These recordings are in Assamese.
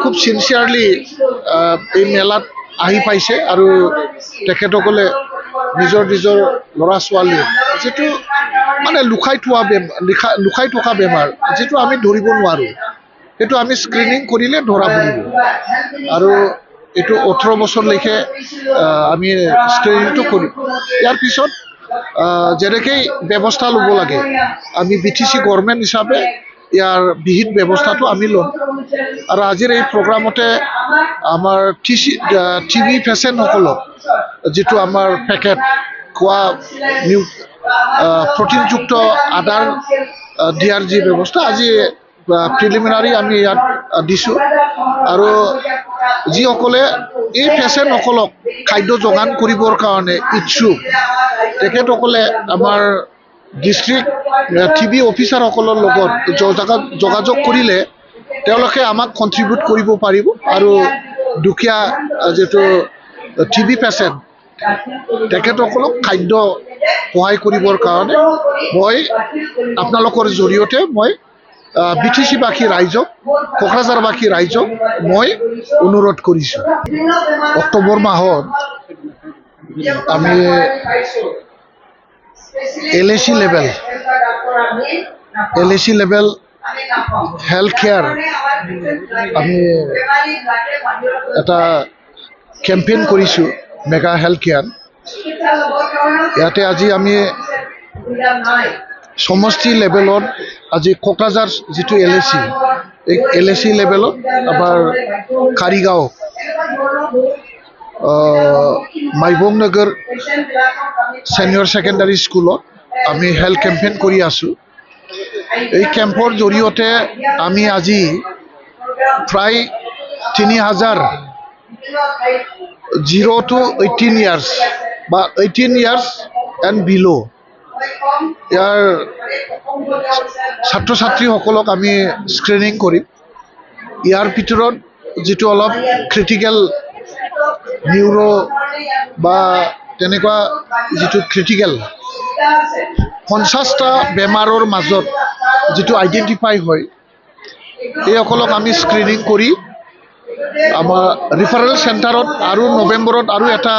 খুব সিনচিয়াৰলি এই মেলাত আহি পাইছে আৰু তেখেতসকলে নিজৰ নিজৰ ল'ৰা ছোৱালী যিটো মানে লুকাই থকা বেমাৰ যিটো আমি ধৰিব নোৱাৰোঁ, সেইটো আমি স্ক্ৰিনিং কৰিলে ধৰা পৰিব। আৰু এইটো 18 বছৰলৈকে আমি স্ক্ৰিনিংটো কৰিম। ইয়াৰ পিছত যেনেকৈ ব্যৱস্থা ল'ব লাগে, আমি BTC গভৰ্ণমেণ্ট হিচাপে ইয়াৰ বিহিত ব্যৱস্থাটো আমি ল'ম। আৰু আজিৰ এই প্ৰগ্ৰামতে আমাৰ TB পেচেণ্টসকলক যিটো আমাৰ পেকেট খোৱা প্ৰটিনযুক্ত আদাৰ দিয়াৰ যি ব্যৱস্থা আজি প্ৰিলিমিনাৰী আমি ইয়াত দিছোঁ। আৰু যিসকলে এই পেচেণ্টসকলক খাদ্য যোগান কৰিবৰ কাৰণে ইচ্ছুক, তেখেতসকলে আমাৰ ডিষ্ট্ৰিক্ট TB অফিচাৰসকলৰ লগত যোগাযোগ কৰিলে তেওঁলোকে আমাক কণ্ট্ৰিবিউট কৰিব পাৰিব। আৰু দুখীয়া যিটো TB পেচেণ্ট তেখেতসকলক খাদ্য সহায় কৰিবৰ কাৰণে মই আপোনালোকৰ জৰিয়তে মই BTC-বাসী ৰাইজক, কোকৰাঝাৰবাসী ৰাইজক মই অনুৰোধ কৰিছোঁ। অক্টোবৰ মাহত আমি LAC লেভেল হেল্থ কেয়াৰ আমি এটা কেম্পেইন কৰিছোঁ, মেগা হেল্থ কেয়াৰ। ইয়াতে আজি আমি সমষ্টি লেভেলত আজি কোকৰাঝাৰ যিটো LAC, এই LAC লেভেলত আমাৰ কাৰিগাঁও মাইবং নগৰ ছিনিয়ৰ ছেকেণ্ডাৰী স্কুলত আমি হেল্থ কেম্পেইন কৰি আছোঁ। এই কেম্পৰ জৰিয়তে আমি আজি প্ৰায় 3000 0 to 18 years বা 18 years and below ইয়াৰ ছাত্ৰ ছাত্ৰীসকলক আমি স্ক্ৰিনিং কৰিম। ইয়াৰ ভিতৰত যিটো অলপ ক্ৰিটিকেল নিউৰো বা তেনেকুৱা যিটো ক্ৰিটিকেল 50টা বেমাৰৰ মাজত যিটো আইডেণ্টিফাই হয়, এইসকলক আমি স্ক্ৰিনিং কৰি আমাৰ ৰিফাৰেল চেণ্টাৰত আৰু নৱেম্বৰত আৰু এটা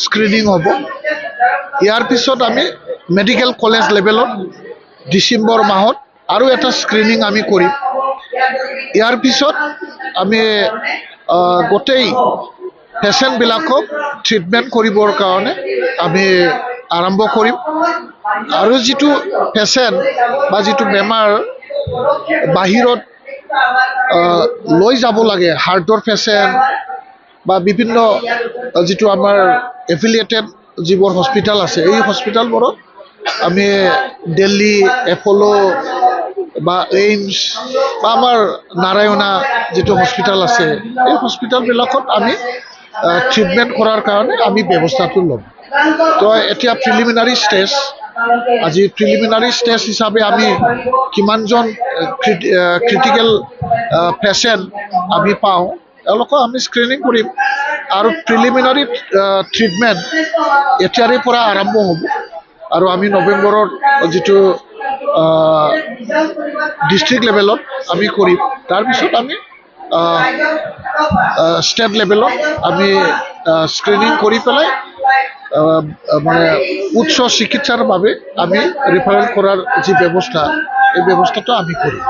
স্ক্ৰিনিং হ'ব। ইয়াৰ পিছত আমি মেডিকেল কলেজ লেভেলত ডিচেম্বৰ মাহত আৰু এটা স্ক্ৰিনিং আমি কৰিম। ইয়াৰ পিছত আমি গোটেই পেচেণ্টবিলাকক ট্ৰিটমেণ্ট কৰিবৰ কাৰণে আমি আৰম্ভ কৰিম। আৰু যিটো পেচেণ্ট বা যিটো বেমাৰ বাহিৰত লৈ যাব লাগে, হাৰ্টৰ পেচেণ্ট বা বিভিন্ন যিটো আমাৰ এফিলিয়েটেড যিবোৰ হস্পিটেল আছে, এই হস্পিটেলবোৰত আমি দিল্লী, এপ'লো বা এইমছ বা আমাৰ নাৰায়ণা যিটো হস্পিটেল আছে, এই হস্পিটেলবিলাকত আমি ট্ৰিটমেণ্ট কৰাৰ কাৰণে আমি ব্যৱস্থাটো ল'ম। তো এতিয়া প্ৰিলিমিনাৰী ষ্টেজ, আজি প্ৰিলিমিনাৰী ষ্টেজ হিচাপে আমি কিমানজন ক্ৰিটিকেল পেচেণ্ট আমি পাওঁ, তেওঁলোকক আমি স্ক্ৰিনিং কৰিম। আৰু প্ৰিলিমিনাৰী ট্ৰিটমেণ্ট এতিয়াৰে পৰা আৰম্ভ হ'ব। আৰু আমি নৱেম্বৰৰ যিটো ডিষ্ট্ৰিক্ট লেভেলত আমি কৰিম। তাৰপিছত আমি ষ্টেট লেভেলত আমি স্ক্ৰিনিং কৰি পেলাই মানে উচ্চ চিকিৎসাৰ বাবে আমি ৰিফাৰেল কৰাৰ যি ব্যৱস্থা, এই ব্যৱস্থাটো আমি কৰিম।